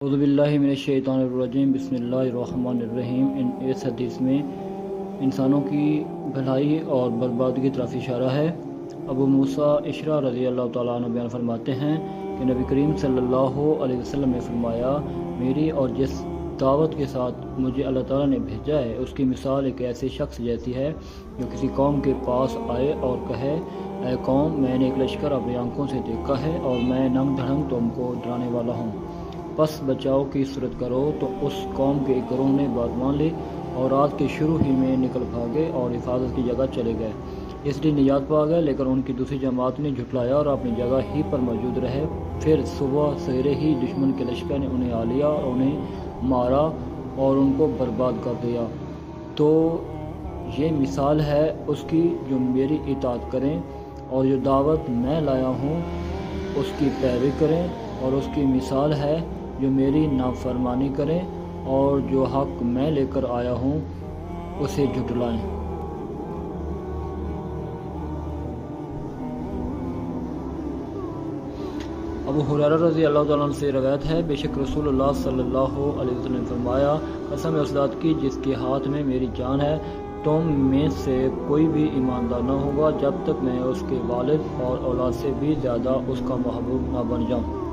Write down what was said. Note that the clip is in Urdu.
اعوذ باللہ من الشیطان الرجیم بسم اللہ الرحمن الرحیم۔ اس حدیث میں انسانوں کی بھلائی اور بربادی کی طرف اشارہ ہے۔ ابو موسیٰ اشعری رضی اللہ تعالیٰ عنہ بیان فرماتے ہیں کہ نبی کریم صلی اللہ علیہ وسلم نے فرمایا، میری اور جس دعوت کے ساتھ مجھے اللہ تعالیٰ نے بھیجا ہے اس کی مثال ایک ایسے شخص جیسی ہے جو کسی قوم کے پاس آئے اور کہے، اے قوم، میں نے ایک لشکر اپنی آنکھوں سے دیکھا ہے اور میں ننگ دھڑنگ تم کو ڈرانے والا ہوں، پس بچاؤ کی صورت کرو۔ تو اس قوم کے ایک گروہ نے بات مان لی اور رات کے شروع ہی میں نکل بھاگے اور حفاظت کی جگہ چلے گئے، اس لیے نجات پا گئے، لیکن ان کی دوسری جماعت نے جھٹلایا اور اپنی جگہ ہی پر موجود رہے۔ پھر صبح سویرے ہی دشمن کے لشکر نے انہیں آ لیا اور انہیں مارا اور ان کو برباد کر دیا۔ تو یہ مثال ہے اس کی جو میری اطاعت کریں اور جو دعوت میں لایا ہوں اس کی پیروی کریں، اور اس کی مثال ہے جو میری نافرمانی کریں اور جو حق میں لے کر آیا ہوں اسے جھٹلائیں۔ ابو ہریرہ رضی اللہ تعالیٰ عنہ سے روایت ہے، بے شک رسول اللہ صلی اللہ علیہ وسلم نے فرمایا، قسم ہے اس ذات کی جس کے ہاتھ میں میری جان ہے، تم میں سے کوئی بھی ایماندار نہ ہوگا جب تک میں اس کے والد اور اولاد سے بھی زیادہ اس کا محبوب نہ بن جاؤں۔